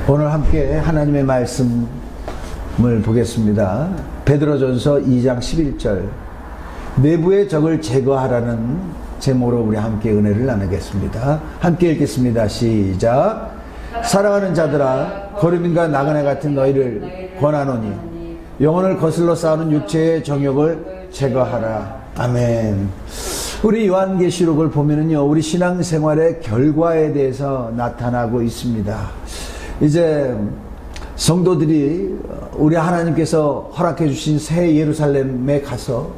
오늘 함께 하나님의 말씀을 보겠습니다. 베드로전서 2장 11절 내부의 적을 제거하라는 제목으로 우리 함께 은혜를 나누겠습니다. 함께 읽겠습니다. 시작. 사랑하는 자들아, 거류민과 나그네 같은 너희를 권하노니 영혼을 거슬러 싸우는 육체의 정욕을 제거하라. 아멘. 우리 요한계시록을 보면은요, 우리 신앙생활의 결과에 대해서 나타나고 있습니다. 이제 성도들이 우리 하나님께서 허락해 주신 새 예루살렘에 가서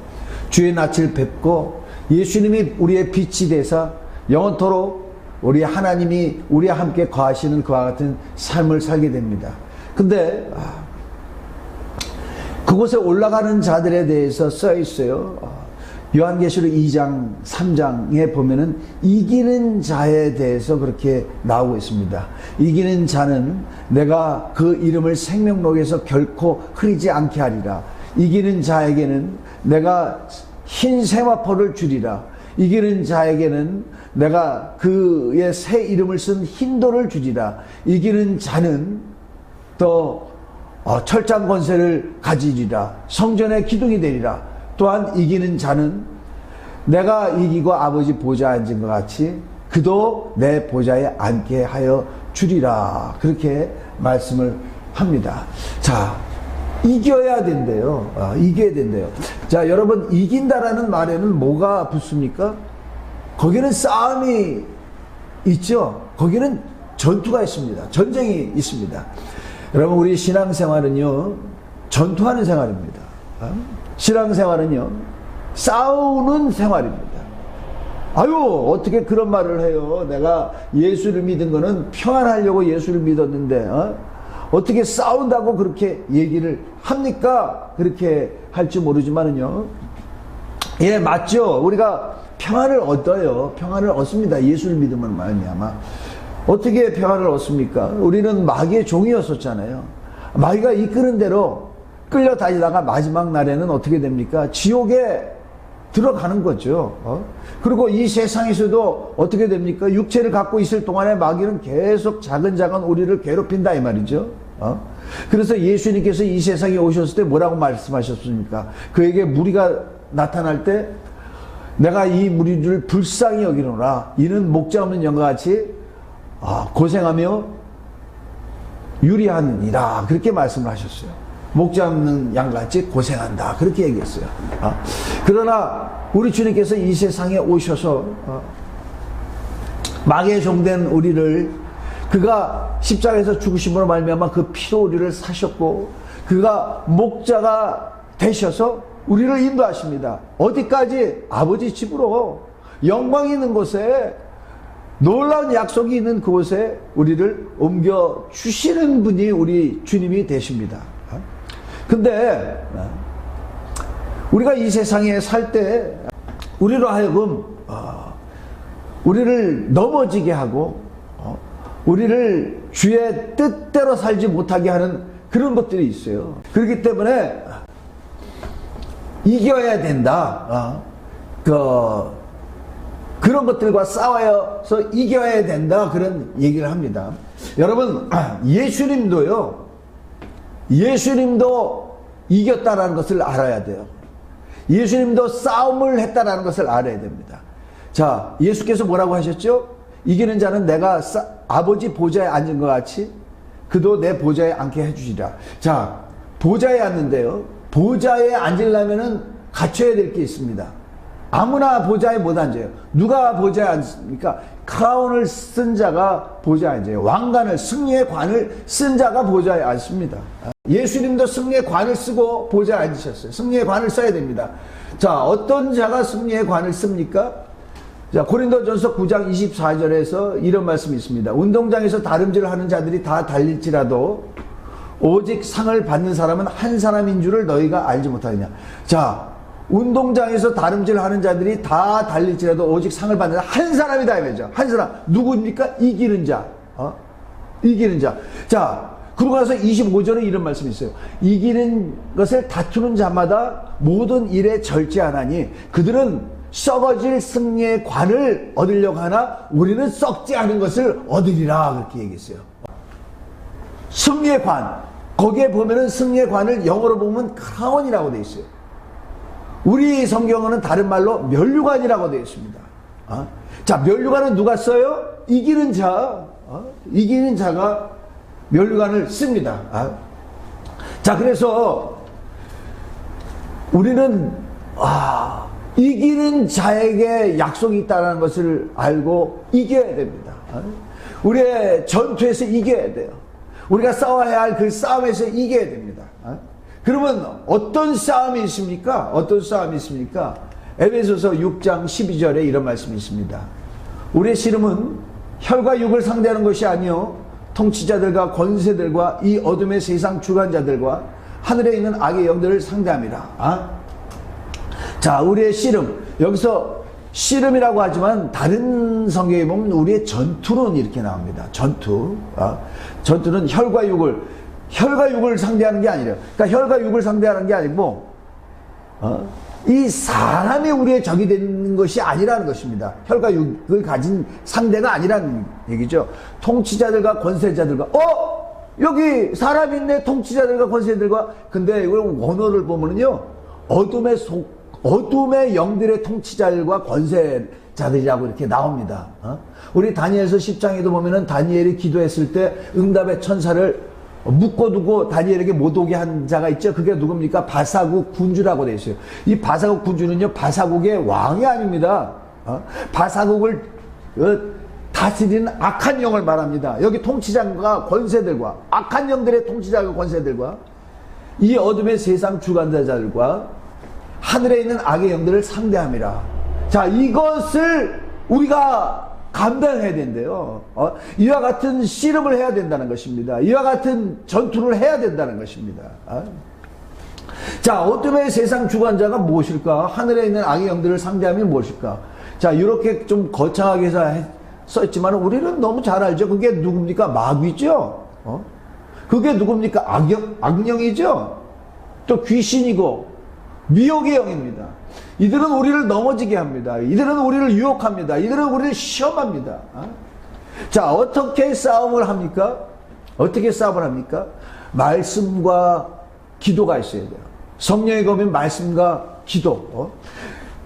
주의 낯을 뵙고 예수님이 우리의 빛이 되사 영원토록 우리 하나님이 우리와 함께 거하시는 그와 같은 삶을 살게 됩니다. 근데 그곳에 올라가는 자들에 대해서 써 있어요. 요한계시록 2장 3장에 보면은 이기는 자에 대해서 그렇게 나오고 있습니다. 이기는 자는 내가 그 이름을 생명록에서 결코 흐리지 않게 하리라. 이기는 자에게는 내가 흰 세마포를 주리라. 이기는 자에게는 내가 그의 새 이름을 쓴 흰돌을 주리라. 이기는 자는 또 철장 권세를 가지리라. 성전의 기둥이 되리라. 또한 이기는 자는 내가 이기고 아버지 보좌에 앉은 것 같이 그도 내 보좌에 앉게 하여 주리라. 그렇게 말씀을 합니다. 자, 이겨야 된대요. 이겨야 된대요. 자, 여러분, 이긴다라는 말에는 뭐가 붙습니까? 거기는 싸움이 있죠. 거기는 전투가 있습니다. 전쟁이 있습니다. 여러분, 우리 신앙생활은요, 전투하는 생활입니다. 신앙생활은요, 싸우는 생활입니다. 아유, 어떻게 그런 말을 해요? 내가 예수를 믿은 거는 평안하려고 예수를 믿었는데, 어떻게 싸운다고 그렇게 얘기를 합니까? 그렇게 할지 모르지만은요, 예, 맞죠. 우리가 평안을 얻어요. 평안을 얻습니다. 예수를 믿으면 말미암아. 어떻게 평안을 얻습니까? 우리는 마귀의 종이었었잖아요. 마귀가 이끄는 대로 끌려다니다가 마지막 날에는 어떻게 됩니까? 지옥에 들어가는 거죠. 그리고 이 세상에서도 어떻게 됩니까? 육체를 갖고 있을 동안에 마귀는 계속 자근자근 우리를 괴롭힌다 이 말이죠. 그래서 예수님께서 이 세상에 오셨을 때 뭐라고 말씀하셨습니까? 그에게 무리가 나타날 때 내가 이 무리를 불쌍히 여기노라. 이는 목자 없는 영과 같이 고생하며 유리하느니라. 그렇게 말씀을 하셨어요. 목자 없는 양같이 고생한다. 그렇게 얘기했어요. 그러나 우리 주님께서 이 세상에 오셔서 마귀의 종된 우리를 그가 십자가에서 죽으심으로 말미암아 그 피로 우리를 사셨고 그가 목자가 되셔서 우리를 인도하십니다. 어디까지? 아버지 집으로 영광이 있는 곳에 놀라운 약속이 있는 그곳에 우리를 옮겨 주시는 분이 우리 주님이 되십니다. 근데 우리가 이 세상에 살 때 우리로 하여금 우리를 넘어지게 하고 우리를 주의 뜻대로 살지 못하게 하는 그런 것들이 있어요. 그렇기 때문에 이겨야 된다. 그런 것들과 싸워서 이겨야 된다. 그런 얘기를 합니다. 여러분, 예수님도 이겼다라는 것을 알아야 돼요. 예수님도 싸움을 했다라는 것을 알아야 됩니다. 자, 예수께서 뭐라고 하셨죠? 이기는 자는 내가 아버지 보좌에 앉은 것 같이 그도 내 보좌에 앉게 해주시라. 자, 보좌에 앉는데요. 보좌에 앉으려면은 갖춰야 될 게 있습니다. 아무나 보좌에 못 앉아요. 누가 보좌에 앉습니까? 크라운을 쓴 자가 보좌에 앉아요. 왕관을, 승리의 관을 쓴 자가 보좌에 앉습니다. 예수님도 승리의 관을 쓰고 보좌에 앉으셨어요. 승리의 관을 써야 됩니다. 자, 어떤 자가 승리의 관을 씁니까? 자, 고린도전서 9장 24절에서 이런 말씀이 있습니다. 운동장에서 다름질을 하는 자들이 다 달릴지라도 오직 상을 받는 사람은 한 사람인 줄을 너희가 알지 못하느냐. 자, 운동장에서 다름질 하는 자들이 다 달릴지라도 오직 상을 받는 한 사람이다 이거죠. 한 사람. 누구입니까? 이기는 자. 이기는 자. 자, 그러고 나서 25절에 이런 말씀이 있어요. 이기는 것을 다투는 자마다 모든 일에 절제하나니 그들은 썩어질 승리의 관을 얻으려고 하나 우리는 썩지 않은 것을 얻으리라. 그렇게 얘기했어요. 승리의 관. 거기에 보면은 승리의 관을 영어로 보면 크라운이라고 되어 있어요. 우리 성경은 다른 말로 면류관이라고 되어 있습니다. 자, 면류관은 누가 써요? 이기는 자. 이기는 자가 면류관을 씁니다. 자, 그래서 우리는 이기는 자에게 약속이 있다는 것을 알고 이겨야 됩니다. 우리의 전투에서 이겨야 돼요. 우리가 싸워야 할 그 싸움에서 이겨야 됩니다. 그러면 어떤 싸움이 있습니까? 어떤 싸움이 있습니까? 에베소서 6장 12절에 이런 말씀이 있습니다. 우리의 씨름은 혈과 육을 상대하는 것이 아니요 통치자들과 권세들과 이 어둠의 세상 주관자들과 하늘에 있는 악의 영들을 상대함이라. 자, 우리의 씨름. 여기서 씨름이라고 하지만 다른 성경에 보면 우리의 전투는 이렇게 나옵니다. 전투. 전투는 혈과 육을 상대하는 게 아니래요. 그러니까 혈과 육을 상대하는 게 아니고 이 사람이 우리의 적이 되는 것이 아니라는 것입니다. 혈과 육을 가진 상대가 아니라는 얘기죠. 통치자들과 권세자들과 여기 사람이 있네. 통치자들과 권세들과. 근데 이걸 원어를 보면은요, 어둠의 영들의 통치자들과 권세자들이라고 이렇게 나옵니다. 우리 다니엘서 10장에도 보면은 다니엘이 기도했을 때 응답의 천사를 묶어두고 다니엘에게 못 오게 한 자가 있죠. 그게 누굽니까? 바사국 군주라고 되어 있어요. 이 바사국 군주는요, 바사국의 왕이 아닙니다. 바사국을 다스리는 악한 영을 말합니다. 여기 통치자과 권세들과, 악한 영들의 통치자과 권세들과 이 어둠의 세상 주관자들과 하늘에 있는 악의 영들을 상대함이라. 자, 이것을 우리가 감당해야 된대요. 이와 같은 씨름을 해야 된다는 것입니다. 이와 같은 전투를 해야 된다는 것입니다. 자, 어둠의 세상 주관자가 무엇일까? 하늘에 있는 악의 영들을 상대하면 무엇일까? 자, 이렇게 좀 거창하게 써있지만 우리는 너무 잘 알죠. 그게 누굽니까? 마귀죠. 그게 누굽니까? 악령이죠. 또 귀신이고 미혹의 영입니다. 이들은 우리를 넘어지게 합니다. 이들은 우리를 유혹합니다. 이들은 우리를 시험합니다. 자, 어떻게 싸움을 합니까? 어떻게 싸움을 합니까? 말씀과 기도가 있어야 돼요. 성령의 검인 말씀과 기도.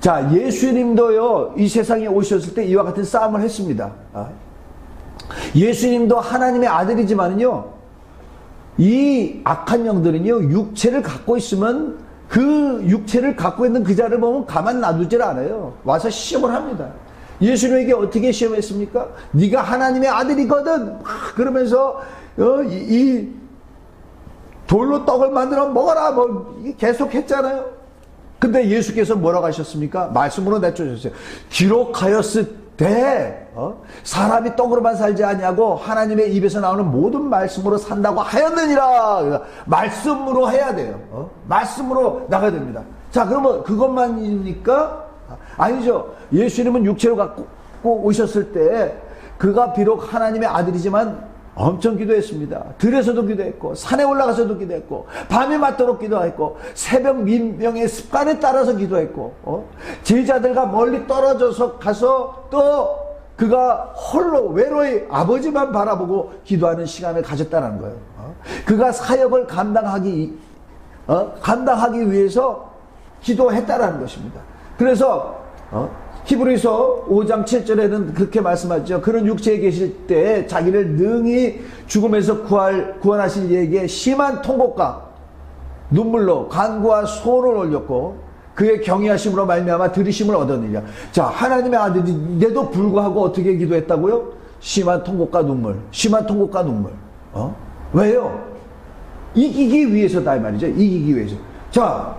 자, 예수님도요, 이 세상에 오셨을 때 이와 같은 싸움을 했습니다. 예수님도 하나님의 아들이지만요, 이 악한 영들은요, 육체를 갖고 있으면 그 육체를 갖고 있는 그 자를 보면 가만 놔두질 않아요. 와서 시험을 합니다. 예수님에게 어떻게 시험했습니까? 네가 하나님의 아들이거든. 막 그러면서 이 돌로 떡을 만들어 먹어라. 계속 했잖아요. 근데 예수께서 뭐라고 하셨습니까? 말씀으로 내쫓으셨어요. 기록하였을 때 사람이 떡으로만 살지 아니하고 하나님의 입에서 나오는 모든 말씀으로 산다고 하였느니라. 말씀으로 해야 돼요. 말씀으로 나가야 됩니다. 자, 그러면 그것만입니까? 아니죠. 예수님은 육체로 갖고 오셨을 때 그가 비록 하나님의 아들이지만 엄청 기도했습니다. 들에서도 기도했고 산에 올라가서도 기도했고 밤이 맞도록 기도했고 새벽 민병의 습관에 따라서 기도했고 제자들과 멀리 떨어져서 가서 또 그가 홀로 외로이 아버지만 바라보고 기도하는 시간을 가졌다는 거예요. 그가 사역을 감당하기 위해서 기도했다라는 것입니다. 그래서 히브리서 5장 7절에는 그렇게 말씀하죠. 그런 육체에 계실 때 자기를 능히 죽음에서 구원하실 이에게 심한 통곡과 눈물로 간구와 소원을 올렸고 그의 경외하심으로 말미암아 들으심을 얻었느니라. 자, 하나님의 아들인데도 불구하고 어떻게 기도했다고요? 심한 통곡과 눈물. 심한 통곡과 눈물. 왜요? 이기기 위해서다 이 말이죠. 이기기 위해서. 자,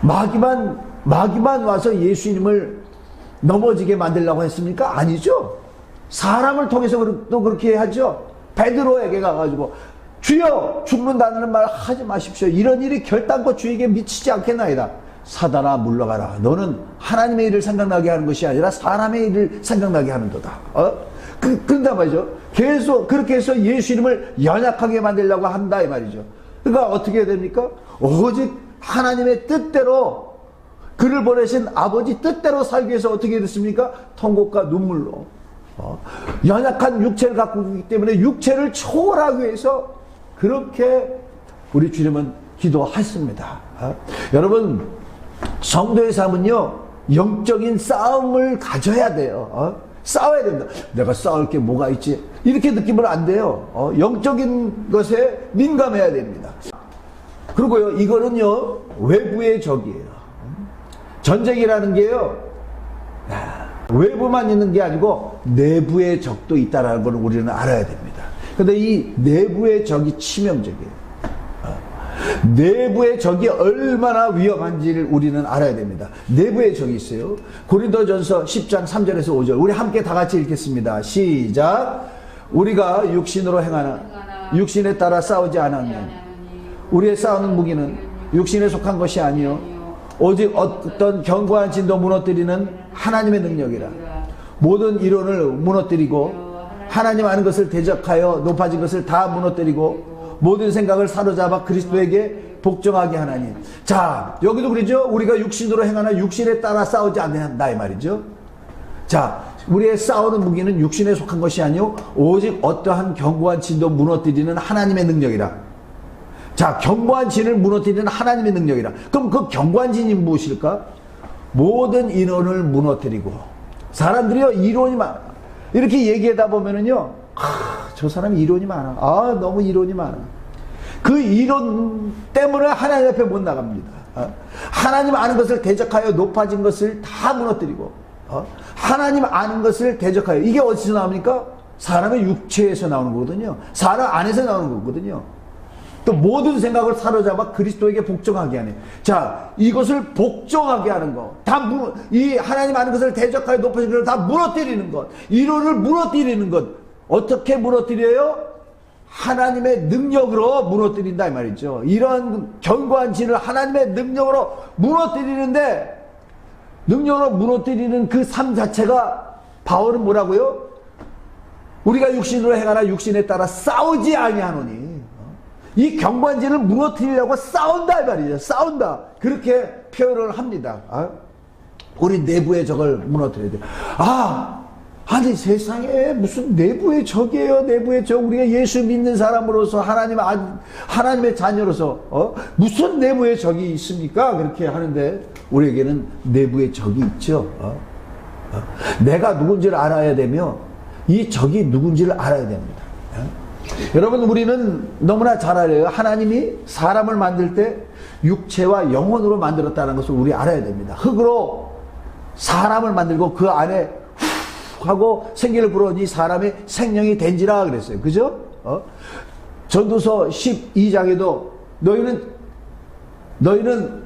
마귀만 와서 예수님을 넘어지게 만들려고 했습니까? 아니죠. 사람을 통해서 또 그렇게 하죠. 베드로에게 가가지고 주여 죽는다는 말 하지 마십시오. 이런 일이 결단코 주에게 미치지 않겠나이다. 사단아 물러가라. 너는 하나님의 일을 생각나게 하는 것이 아니라 사람의 일을 생각나게 하는도다. 그런다 말이죠. 계속 그렇게 해서 예수님을 연약하게 만들려고 한다 이 말이죠. 그러니까 어떻게 해야 됩니까? 오직 하나님의 뜻대로 그를 보내신 아버지 뜻대로 살기 위해서 어떻게 됐습니까? 통곡과 눈물로 연약한 육체를 갖고 있기 때문에 육체를 초월하기 위해서 그렇게 우리 주님은 기도했습니다. 여러분, 성도의 삶은요, 영적인 싸움을 가져야 돼요. 싸워야 됩니다. 내가 싸울 게 뭐가 있지? 이렇게 느끼면 안 돼요. 영적인 것에 민감해야 됩니다. 그리고요, 이거는요, 외부의 적이에요. 전쟁이라는 게요, 외부만 있는 게 아니고 내부의 적도 있다는 걸 우리는 알아야 됩니다. 근데 이 내부의 적이 치명적이에요. 내부의 적이 얼마나 위험한지를 우리는 알아야 됩니다. 내부의 적이 있어요. 고린도전서 10장 3절에서 5절, 우리 함께 다 같이 읽겠습니다. 시작. 우리가 육신으로 행하나 육신에 따라 싸우지 않으면 우리의 싸우는 무기는 육신에 속한 것이 아니요 오직 어떤 견고한 진도 무너뜨리는 하나님의 능력이라. 모든 이론을 무너뜨리고 하나님 아는 것을 대적하여 높아진 것을 다 무너뜨리고 모든 생각을 사로잡아 그리스도에게 복종하게 하나니. 자, 여기도 그러죠. 우리가 육신으로 행하나 육신에 따라 싸우지 않는다 이 말이죠. 자, 우리의 싸우는 무기는 육신에 속한 것이 아니요 오직 어떠한 견고한 진도 무너뜨리는 하나님의 능력이라. 자, 견고한 진을 무너뜨리는 하나님의 능력이라. 그럼 그 견고한 진이 무엇일까? 모든 이론을 무너뜨리고. 사람들이요, 이론이 많아. 이렇게 얘기하다 보면은요, 저 사람이 이론이 많아. 너무 이론이 많아. 그 이론 때문에 하나님 앞에 못 나갑니다. 하나님 아는 것을 대적하여 높아진 것을 다 무너뜨리고, 하나님 아는 것을 대적하여. 이게 어디서 나옵니까? 사람의 육체에서 나오는 거거든요. 사람 안에서 나오는 거거든요. 또 모든 생각을 사로잡아 그리스도에게 복종하게 하네. 자, 이것을 복종하게 하는 것, 이 하나님 아는 것을 대적하여 높아진 것을 다 무너뜨리는 것, 이론을 무너뜨리는 것. 어떻게 무너뜨려요? 하나님의 능력으로 무너뜨린다 이 말이죠. 이런 견고한 진을 하나님의 능력으로 무너뜨리는데, 능력으로 무너뜨리는 그 삶 자체가 바울은 뭐라고요? 우리가 육신으로 행하나 육신에 따라 싸우지 아니하노니. 이 견고한 진을 무너뜨리려고 싸운다 이 말이죠. 싸운다. 그렇게 표현을 합니다. 우리 내부의 적을 무너뜨려야 돼요. 아니 세상에 무슨 내부의 적이에요. 내부의 적. 우리가 예수 믿는 사람으로서 하나님의 자녀로서 무슨 내부의 적이 있습니까? 그렇게 하는데 우리에게는 내부의 적이 있죠. 내가 누군지를 알아야 되며 이 적이 누군지를 알아야 됩니다. 여러분, 우리는 너무나 잘 알아요. 하나님이 사람을 만들 때 육체와 영혼으로 만들었다는 것을 우리 알아야 됩니다. 흙으로 사람을 만들고 그 안에 하고 생기를 불어넣으니 사람의 생명이 된지라 그랬어요. 그죠? 전도서 12장에도 너희는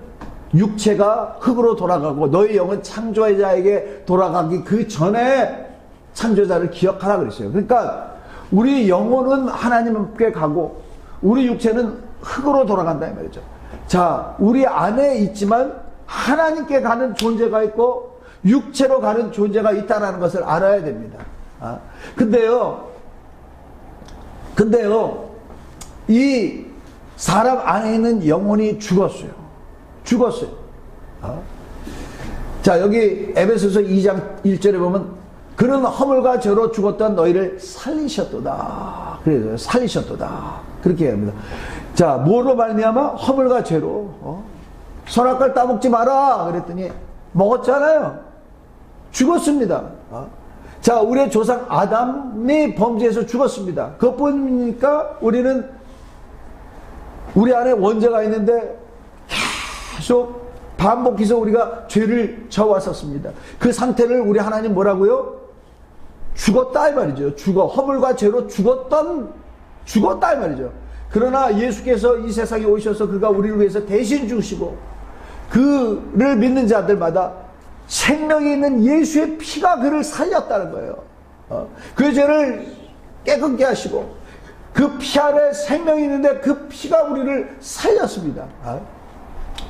육체가 흙으로 돌아가고 너희 영은 창조자에게 돌아가기 그 전에 창조자를 기억하라 그랬어요. 그러니까 우리 영혼은 하나님께 가고 우리 육체는 흙으로 돌아간다 이 말이죠. 자, 우리 안에 있지만 하나님께 가는 존재가 있고 육체로 가는 존재가 있다는 것을 알아야 됩니다. 근데요, 이 사람 안에 있는 영혼이 죽었어요. 자, 여기 에베소서 2장 1절에 보면 그는 허물과 죄로 죽었던 너희를 살리셨도다. 그래서 살리셨도다. 그렇게 합니다. 자, 뭐로 말미암아? 허물과 죄로. 선악과를 따먹지 마라. 그랬더니 먹었잖아요. 죽었습니다. 자, 우리의 조상 아담이 범죄해서 죽었습니다. 그것뿐이니까 우리는 우리 안에 원죄가 있는데 계속 반복해서 우리가 죄를 져왔었습니다. 그 상태를 우리 하나님 뭐라고요? 죽었다 이 말이죠. 허물과 죄로 죽었다 이 말이죠. 그러나 예수께서 이 세상에 오셔서 그가 우리를 위해서 대신 죽으시고 그를 믿는 자들마다 생명이 있는 예수의 피가 그를 살렸다는 거예요. 그 죄를 깨끗게 하시고 그 피 안에 생명이 있는데 그 피가 우리를 살렸습니다.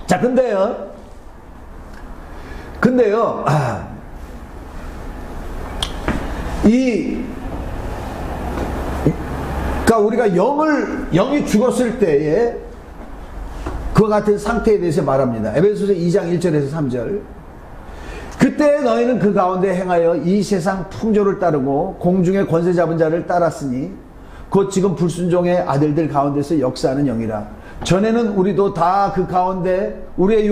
자, 근데요, 그러니까 우리가 영이 죽었을 때에 그와 같은 상태에 대해서 말합니다. 에베소서 2장 1절에서 3절. 그 그때 너희는 그 가운데 행하여 이 세상 풍조를 따르고 공중의 권세 잡은 자를 따랐으니 곧 지금 불순종의 아들들 가운데서 역사하는 영이라. 전에는 우리도 다 그 가운데 우리의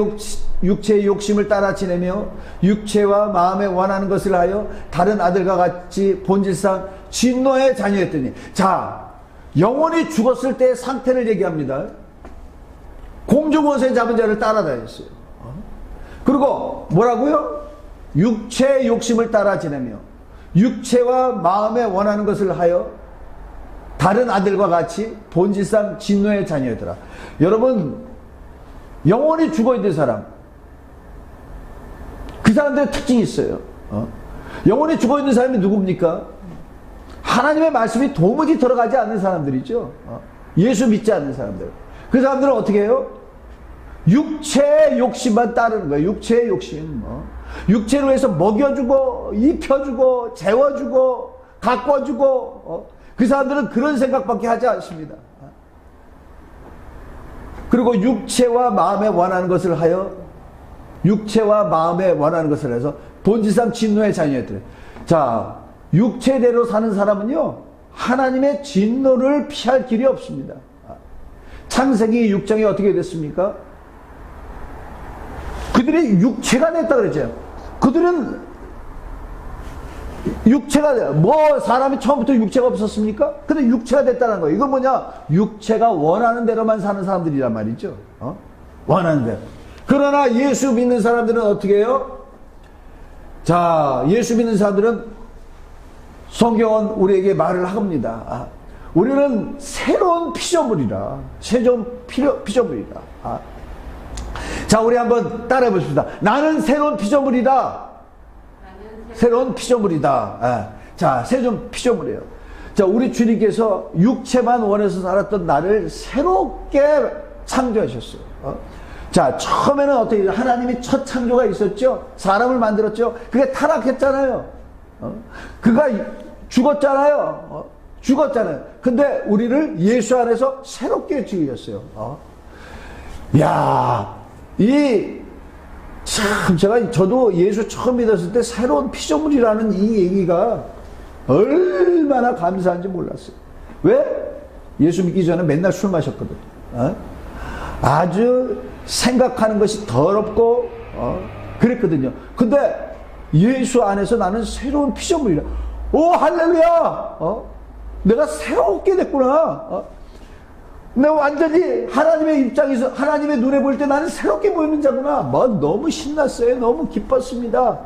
육체의 욕심을 따라 지내며 육체와 마음에 원하는 것을 하여 다른 아들과 같이 본질상 진노의 자녀였더니. 자, 영혼이 죽었을 때의 상태를 얘기합니다. 공중권세 잡은 자를 따라다녔어요. 그리고 뭐라고요? 육체의 욕심을 따라 지내며 육체와 마음에 원하는 것을 하여 다른 아들과 같이 본질상 진노의 자녀였더라. 여러분, 영혼이 죽어있는 사람, 그 사람들의 특징이 있어요. 영혼이 죽어있는 사람이 누굽니까? 하나님의 말씀이 도무지 들어가지 않는 사람들이죠. 예수 믿지 않는 사람들. 그 사람들은 어떻게 해요? 육체의 욕심만 따르는 거예요. 육체의 욕심. 육체로 해서 먹여주고 입혀주고 재워주고 가꿔주고 그 사람들은 그런 생각밖에 하지 않습니다. 그리고 육체와 마음에 원하는 것을 하여 육체와 마음에 원하는 것을 해서 본질상 진노의 자녀였더래. 자, 육체대로 사는 사람은요 하나님의 진노를 피할 길이 없습니다. 창세기 6장에 어떻게 됐습니까? 그들이 육체가 됐다 그랬죠. 그들은 육체가, 뭐 사람이 처음부터 육체가 없었습니까? 근데 육체가 됐다는 거예요. 이건 뭐냐? 육체가 원하는 대로만 사는 사람들이란 말이죠. 원하는 대로. 그러나 예수 믿는 사람들은 어떻게 해요? 자, 예수 믿는 사람들은 성경은 우리에게 말을 합니다. 우리는 새로운 피조물이라. 새로운 피조물이라. 자, 우리 한번 따라해 보십시다. 나는 새로운 피조물이다. 새로운 피조물이다. 자, 새로운 피조물이에요. 자, 우리 주님께서 육체만 원해서 살았던 나를 새롭게 창조하셨어요. 자, 처음에는 어떻게 하나님이 첫 창조가 있었죠. 사람을 만들었죠. 그게 타락했잖아요. 그가 죽었잖아요. 죽었잖아요. 근데 우리를 예수 안에서 새롭게 지으셨어요. 야, 참, 저도 예수 처음 믿었을 때 새로운 피조물이라는 이 얘기가 얼마나 감사한지 몰랐어요. 왜? 예수 믿기 전에 맨날 술 마셨거든. 아주 생각하는 것이 더럽고, 그랬거든요. 근데 예수 안에서 나는 새로운 피조물이라. 오, 할렐루야! 내가 새롭게 됐구나. 내가 완전히 하나님의 입장에서 하나님의 눈에 볼 때 나는 새롭게 보이는 자구나. 너무 신났어요. 너무 기뻤습니다.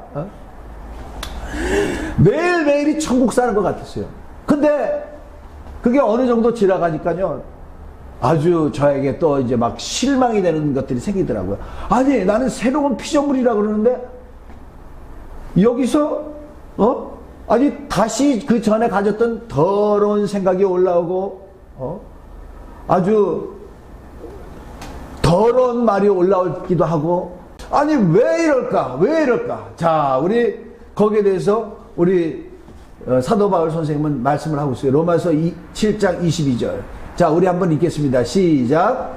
매일매일이 천국 사는 것 같았어요. 근데 그게 어느 정도 지나가니까요 아주 저에게 또 이제 막 실망이 되는 것들이 생기더라고요. 아니, 나는 새로운 피조물이라 그러는데 여기서 아니 다시 그 전에 가졌던 더러운 생각이 올라오고 아주 더러운 말이 올라오기도 하고. 아니, 왜 이럴까? 왜 이럴까? 자, 우리 거기에 대해서 우리 사도 바울 선생님은 말씀을 하고 있어요. 로마서 7장 22절. 자, 우리 한번 읽겠습니다. 시작.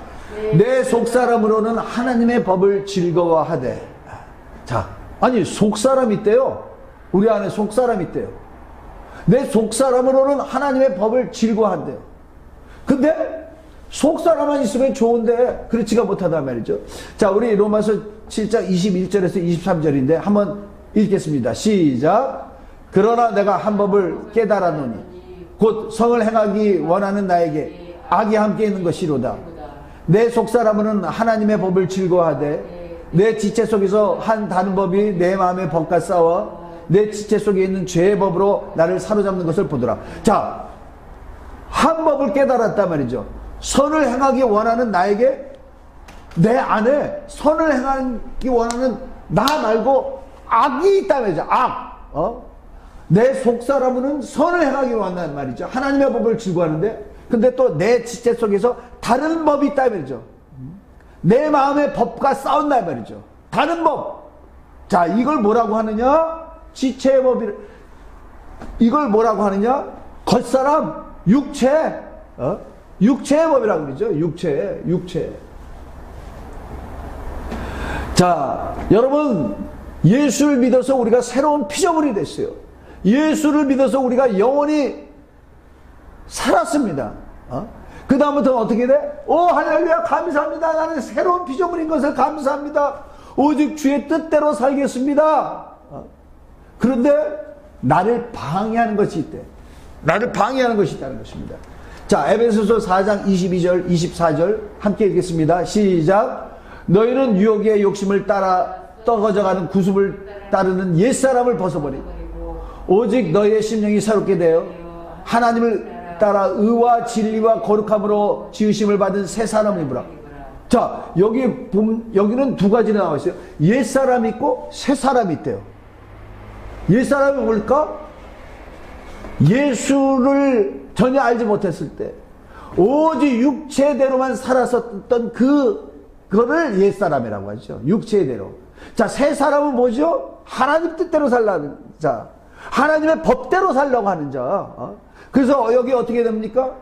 내 속사람으로는 하나님의 법을 즐거워하되. 자, 아니 속사람이 있대요. 우리 안에 속사람이 있대요. 내 속사람으로는 하나님의 법을 즐거워한대요. 근데 속사람만 있으면 좋은데 그렇지가 못하단 말이죠. 자, 우리 로마서 7장 21절에서 23절인데 한번 읽겠습니다. 시작. 그러나 내가 한 법을 깨달았노니 곧 성을 행하기 원하는 나에게 악이 함께 있는 것이로다. 내 속사람은 하나님의 법을 즐거워하되 내 지체 속에서 한 다른 법이 내 마음의 법과 싸워 내 지체 속에 있는 죄의 법으로 나를 사로잡는 것을 보더라. 자, 한 법을 깨달았단 말이죠. 선을 행하기 원하는 나에게 내 안에 선을 행하기 원하는 나 말고 악이 있단 말이죠. 악. 내 속사람은 선을 행하기 원한단 말이죠. 하나님의 법을 즐거워하는데 근데 또 내 지체 속에서 다른 법이 있단 말이죠. 내 마음의 법과 싸운다 말이죠. 다른 법. 자, 이걸 뭐라고 하느냐? 지체의 법이를. 이걸 뭐라고 하느냐? 겉사람, 육체. 육체의 법이라고 그러죠. 육체. 자, 여러분, 예수를 믿어서 우리가 새로운 피조물이 됐어요. 예수를 믿어서 우리가 영원히 살았습니다. 그 다음부터는 어떻게 돼? 오 할렐루야 감사합니다. 나는 새로운 피조물인 것을 감사합니다. 오직 주의 뜻대로 살겠습니다. 그런데 나를 방해하는 것이 있대. 나를 방해하는 것이 있다는 것입니다. 자, 에베소서 4장 22절 24절 함께 읽겠습니다. 시작. 너희는 유혹의 욕심을 따라 떨어져가는 구습을 따르는 옛사람을 벗어버리고 오직 너희의 심령이 새롭게 되어 하나님을 따라 의와 진리와 거룩함으로 지으심을 받은 새 사람을 입으라. 자, 여기는 두 가지나 나와 있어요. 옛사람이 있고 새 사람이 있대요. 옛사람이 뭘까? 예수를 전혀 알지 못했을 때 오직 육체대로만 살았었던 그거를 옛사람이라고 하죠. 육체대로. 자, 새 사람은 뭐죠? 하나님 뜻대로 살라는 자, 하나님의 법대로 살려고 하는 자. 그래서 여기 어떻게 됩니까?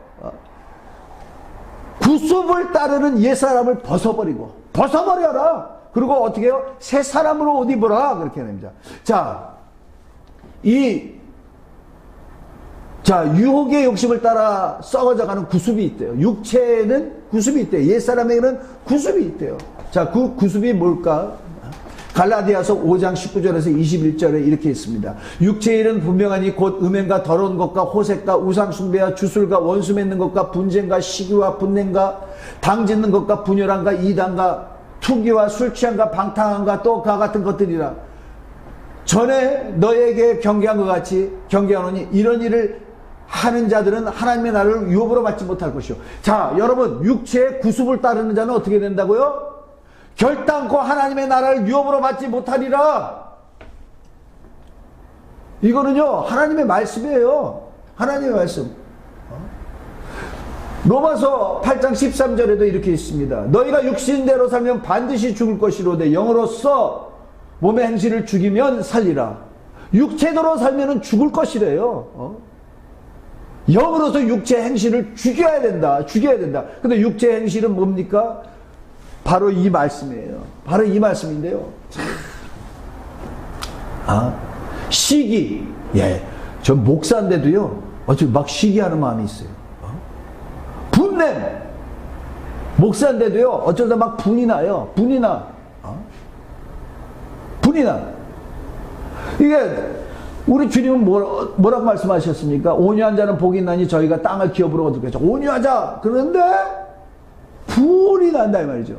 구습을 따르는 옛사람을 벗어버려라. 그리고 어떻게 해요? 새 사람으로 옷 입어라. 그렇게 됩니다. 자, 유혹의 욕심을 따라 썩어져가는 구습이 있대요. 육체는 구습이 있대요. 옛사람에게는 구습이 있대요. 자, 그 구습이 뭘까? 갈라디아서 5장 19절에서 21절에 이렇게 있습니다. 육체의 일은 분명하니 곧 음행과 더러운 것과 호색과 우상숭배와 주술과 원수 맺는 것과 분쟁과 시기와 분냉과 당짓는 것과 분열함과 이단과 투기와 술취함과 방탕함과 또 그와 같은 것들이라. 전에 너에게 경계한 것 같이 경계하노니 이런 일을 하는 자들은 하나님의 나라를 유업으로 받지 못할 것이요. 자, 여러분, 육체의 구습을 따르는 자는 어떻게 된다고요? 결단코 하나님의 나라를 유업으로 받지 못하리라. 이거는요 하나님의 말씀이에요. 하나님의 말씀. 로마서 8장 13절에도 이렇게 있습니다. 너희가 육신대로 살면 반드시 죽을 것이로되 영으로서 몸의 행실을 죽이면 살리라. 육체대로 살면 죽을 것이래요. 영으로서 육체 행실을 죽여야 된다. 근데 육체 행실은 뭡니까? 바로 이 말씀이에요. 바로 이 말씀인데요. 시기. 예. 저 목사인데도요, 어차피 막 시기하는 마음이 있어요. 분냄. 목사인데도요, 어쩌다 막 분이 나요. 분이 나. 이게, 우리 주님은 뭐라고 말씀하셨습니까? 온유한 자는 복이 있나니 저희가 땅을 기업으로 얻겠죠. 온유하자. 그런데, 분이 난다, 이 말이죠.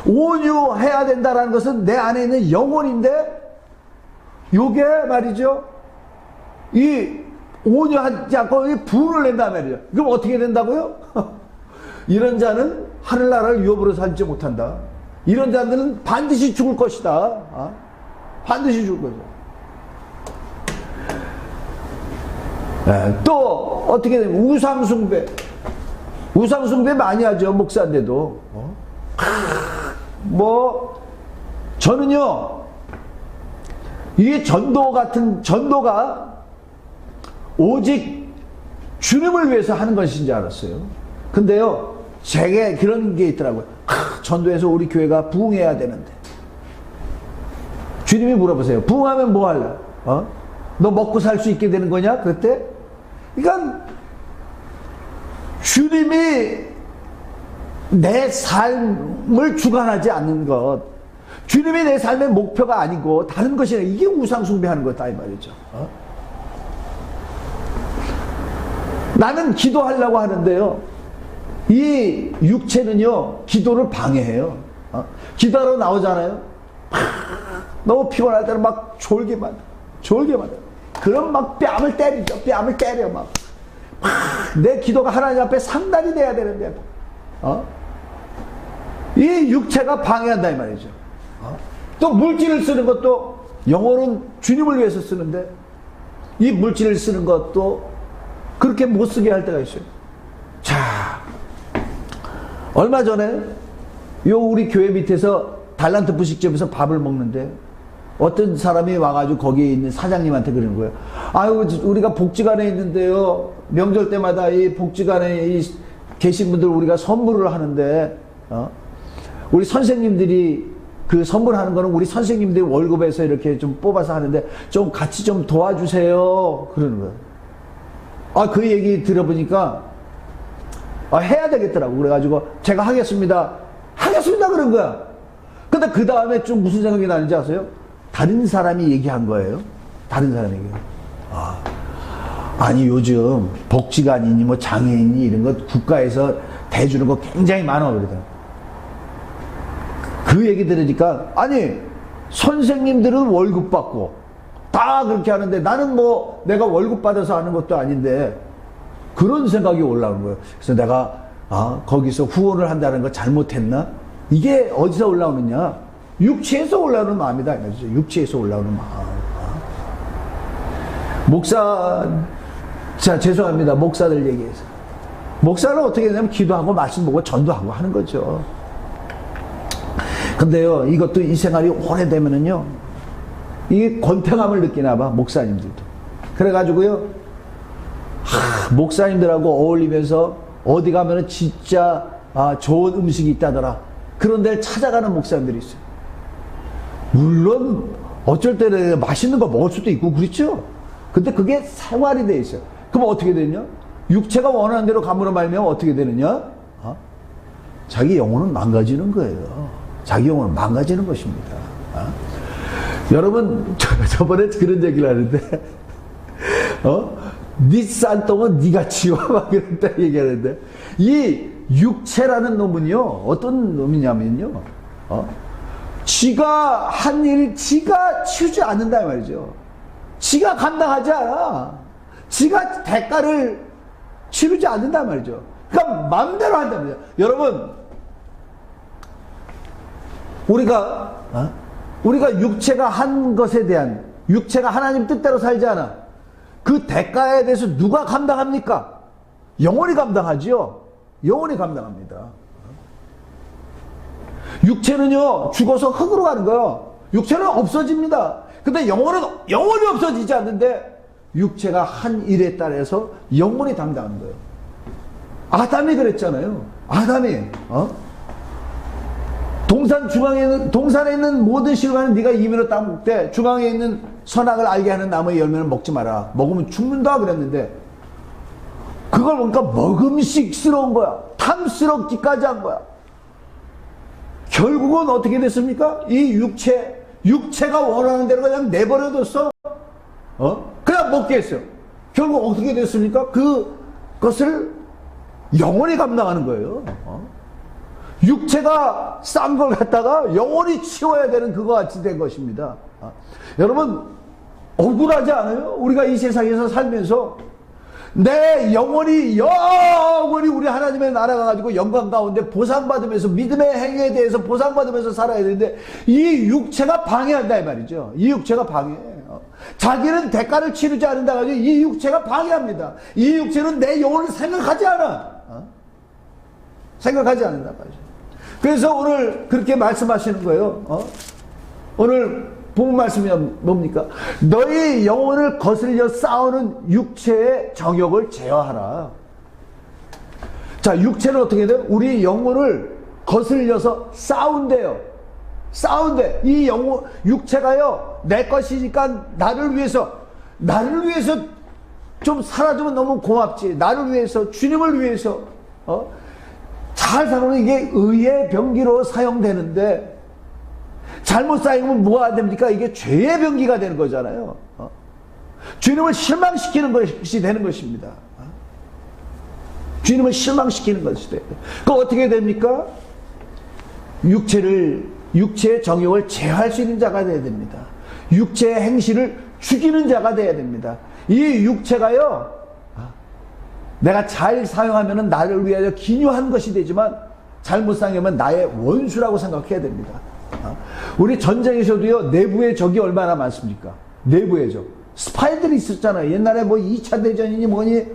온유해야 된다라는 것은 내 안에 있는 영혼인데, 요게 말이죠. 이 온유하지 않고 이 분을 낸다 말이죠. 그럼 어떻게 된다고요? 이런 자는 하늘나라를 유업으로 살지 못한다. 이런 자들은 반드시 죽을 것이다. 반드시 죽을 것이다. 또 어떻게 되면 우상숭배 많이 하죠. 목사인데도. 저는요, 이게 전도가 오직 주님을 위해서 하는 것인 줄 알았어요. 근데요, 제게 그런 게 있더라고요. 전도해서 우리 교회가 부흥해야 되는데. 주님이 물어보세요. 부흥하면 뭐 할래? 너 먹고 살 수 있게 되는 거냐? 그때? 그러니까, 주님이 내 삶을 주관하지 않는 것, 주님이 내 삶의 목표가 아니고 다른 것이라, 이게 우상숭배하는 거다 이 말이죠. 나는 기도하려고 하는데요, 이 육체는요 기도를 방해해요. 기도하러 나오잖아요. 너무 피곤할 때는 막 졸게만 그럼 막 뺨을 때려 막 내 기도가 하나님 앞에 상달이 돼야 되는데 이 육체가 방해한다 이 말이죠. 또 물질을 쓰는 것도, 영혼은 주님을 위해서 쓰는데 이 물질을 쓰는 것도 그렇게 못 쓰게 할 때가 있어요. 자, 얼마 전에 우리 교회 밑에서 달란트 부식점에서 밥을 먹는데 어떤 사람이 와가지고 거기에 있는 사장님한테 그러는 거예요. 아유, 우리가 복지관에 있는데요, 명절 때마다 이 복지관에 계신 분들 우리가 선물을 하는데 우리 선생님들이 그 선물하는 거는 우리 선생님들이 월급에서 이렇게 좀 뽑아서 하는데 좀 같이 좀 도와주세요. 그러는 거예요. 아, 그 얘기 들어보니까 해야 되겠더라고. 그래가지고 제가 하겠습니다. 하겠습니다. 그런 거야. 근데 그 다음에 좀 무슨 생각이 나는지 아세요? 다른 사람이 얘기한 거예요. 다른 사람이 얘기해요. 아니 요즘 복지관이니 뭐 장애인이 이런 것 국가에서 대주는 거 굉장히 많아 그러더라고요. 그 얘기 들으니까 아니 선생님들은 월급 받고 다 그렇게 하는데 나는 뭐 내가 월급 받아서 하는 것도 아닌데 그런 생각이 올라온 거예요. 그래서 내가 거기서 후원을 한다는 거 잘못했나? 이게 어디서 올라오느냐? 육체에서 올라오는 마음이다. 육체에서 올라오는 마음. 목사, 자 죄송합니다. 목사들 얘기해서. 목사는 어떻게 되냐면 기도하고 말씀 보고 전도하고 하는 거죠. 근데요, 이것도 이 생활이 오래되면은요, 이게 권태감을 느끼나 봐, 목사님들도. 그래가지고요, 목사님들하고 어울리면서 어디 가면은 진짜 좋은 음식이 있다더라. 그런 데를 찾아가는 목사님들이 있어요. 물론, 어쩔 때는 맛있는 거 먹을 수도 있고, 그렇죠? 근데 그게 생활이 돼 있어요. 그럼 어떻게 되냐? 육체가 원하는 대로 감으로 말면 어떻게 되느냐? 자기 영혼은 망가지는 거예요. 자기 영혼은 망가지는 것입니다. 여러분, 저번에 그런 얘기를 하는데, 네 싼똥은 네가 치워. 막 이랬다 얘기하는데, 이 육체라는 놈은요, 어떤 놈이냐면요, 지가 한 일, 지가 치우지 않는다 말이죠. 지가 감당하지 않아. 지가 대가를 치르지 않는다 말이죠. 그러니까 마음대로 한답니다. 여러분, 우리가 육체가 한 것에 대한, 육체가 하나님 뜻대로 살지 않아. 그 대가에 대해서 누가 감당합니까? 영혼이 감당하지요. 영혼이 감당합니다. 육체는요, 죽어서 흙으로 가는 거예요. 육체는 없어집니다. 근데 영혼은 영원히 없어지지 않는데, 육체가 한 일에 따라서 영혼이 담당하는 거예요. 아담이 그랬잖아요. 아담이, 동산에 있는 모든 실과는 네가 임의로 따먹되 중앙에 있는 선악을 알게 하는 나무의 열매는 먹지 마라. 먹으면 죽는다 그랬는데 그걸 보니까 먹음직스러운 거야. 탐스럽기까지 한 거야. 결국은 어떻게 됐습니까? 이 육체가 원하는 대로 그냥 내버려뒀어. 그냥 먹게 했어요. 결국 어떻게 됐습니까? 그것을 영혼이 감당하는 거예요. 육체가 싼 걸 갖다가 영원히 치워야 되는 그거 같이 된 것입니다. 여러분, 억울하지 않아요? 우리가 이 세상에서 살면서 내 영혼이 우리 하나님의 나라가 가지고 영광 가운데 보상받으면서 믿음의 행위에 대해서 보상받으면서 살아야 되는데 이 육체가 방해한다 이 말이죠. 이 육체가 방해해요. 자기는 대가를 치르지 않는다 가지고 이 육체가 방해합니다. 이 육체는 내 영혼을 생각하지 않아. 생각하지 않는다 말이죠. 그래서 오늘 그렇게 말씀하시는 거예요. 오늘 본문 말씀이 뭡니까? 너희 영혼을 거슬려 싸우는 육체의 정욕을 제어하라. 자, 육체는 어떻게 돼요? 우리 영혼을 거슬려서 싸운대요. 싸운대. 이 육체가요, 내 것이니까 나를 위해서 좀 살아주면 너무 고맙지. 나를 위해서, 주님을 위해서, 잘 살아오는 이게 의의 병기로 사용되는데, 잘못 사용하면 뭐가 됩니까? 이게 죄의 병기가 되는 거잖아요. 주님을 실망시키는 것이 되는 것입니다. 주님을 실망시키는 것이 돼요. 그 어떻게 됩니까? 육체의 정욕을 제어할 수 있는 자가 되어야 됩니다. 육체의 행실을 죽이는 자가 되어야 됩니다. 이 육체가요, 내가 잘 사용하면 나를 위하여 기묘한 것이 되지만 잘못 사용하면 나의 원수라고 생각해야 됩니다. 우리 전쟁에서도요, 내부의 적이 얼마나 많습니까? 내부의 적. 스파이들이 있었잖아요. 옛날에 뭐 2차 대전이니 뭐니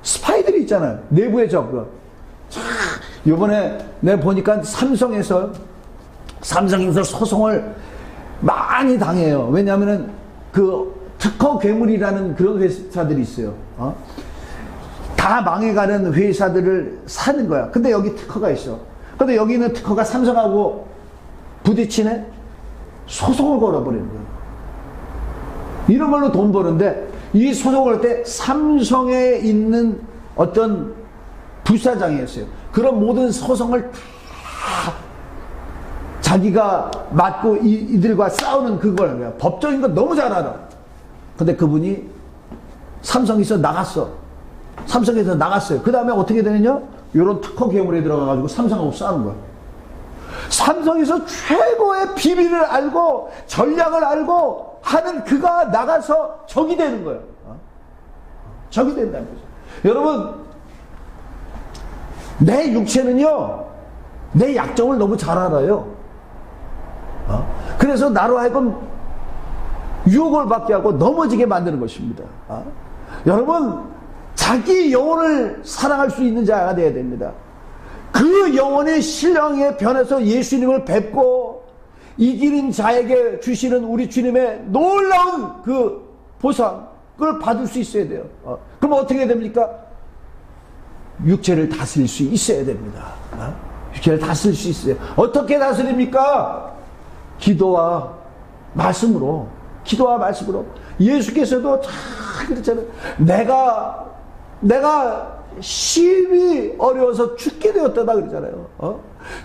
스파이들이 있잖아요. 내부의 적. 요번에 내가 보니까 삼성에서 소송을 많이 당해요. 왜냐하면은 그 특허 괴물이라는 그런 회사들이 있어요. 다 망해가는 회사들을 사는 거야. 근데 여기 특허가 있어. 근데 여기 있는 특허가 삼성하고 부딪히네? 소송을 걸어버리는 거예요. 이런 걸로 돈 버는데, 이 소송을 할 때 삼성에 있는 어떤 부사장이었어요. 그런 모든 소송을 다 자기가 맡고 이들과 싸우는 그걸 거야. 법적인 거 너무 잘 알아. 근데 그분이 삼성에서 나갔어. 삼성에서 나갔어요. 그 다음에 어떻게 되느냐? 이런 특허 괴물에 들어가가지고 삼성하고 싸우는 거야. 삼성에서 최고의 비밀을 알고 전략을 알고 하는 그가 나가서 적이 되는 거예요. 적이 된다는 거죠. 여러분, 내 육체는요, 내 약점을 너무 잘 알아요. 그래서 나로 하여금 유혹을 받게 하고 넘어지게 만드는 것입니다. 여러분, 자기 영혼을 사랑할 수 있는 자가 되어야 됩니다. 그 영혼이 신령하게 변해서 예수님을 뵙고 이기는 자에게 주시는 우리 주님의 놀라운 그 보상을 받을 수 있어야 돼요. 그럼 어떻게 됩니까? 육체를 다스릴 수 있어야 됩니다. 육체를 다스릴 수 있어요. 어떻게 다스립니까? 기도와 말씀으로. 기도와 말씀으로. 예수께서도 참 그랬잖아요. 내가 심히 어려워서 죽게 되었다다 그러잖아요.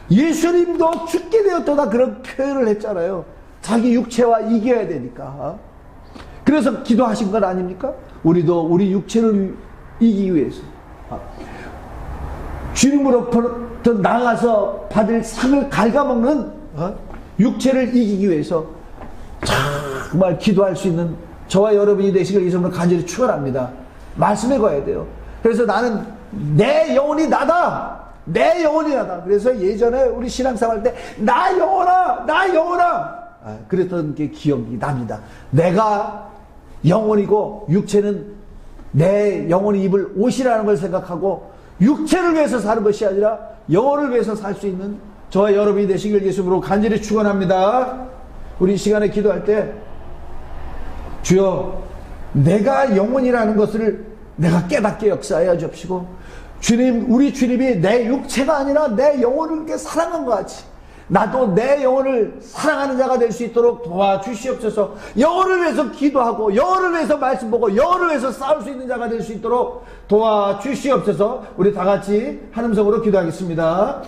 예수님도 죽게 되었다다 그런 표현을 했잖아요. 자기 육체와 이겨야 되니까. 그래서 기도하신 건 아닙니까? 우리도 우리 육체를 이기기 위해서 주님으로부터 나가서 받을 상을 갉아먹는 육체를 이기기 위해서 정말 기도할 수 있는 저와 여러분이 되시길 이 점으로 간절히 축원합니다. 말씀에 거야 돼요. 그래서 나는 내 영혼이 나다. 내 영혼이 나다. 그래서 예전에 우리 신앙생활 때 나 영혼아, 나 영혼아, 그랬던 게 기억이 납니다. 내가 영혼이고 육체는 내 영혼이 입을 옷이라는 걸 생각하고 육체를 위해서 사는 것이 아니라 영혼을 위해서 살 수 있는 저와 여러분이 되시길 예수님으로 간절히 축원합니다. 우리 이 시간에 기도할 때 주여, 내가 영혼이라는 것을 내가 깨닫게 역사하여 주옵시고, 주님, 우리 주님이 내 육체가 아니라 내 영혼을 그렇게 사랑한 것 같이 나도 내 영혼을 사랑하는 자가 될 수 있도록 도와주시옵소서. 영혼을 위해서 기도하고 영혼을 위해서 말씀 보고 영혼을 위해서 싸울 수 있는 자가 될 수 있도록 도와주시옵소서. 우리 다 같이 한 음성으로 기도하겠습니다.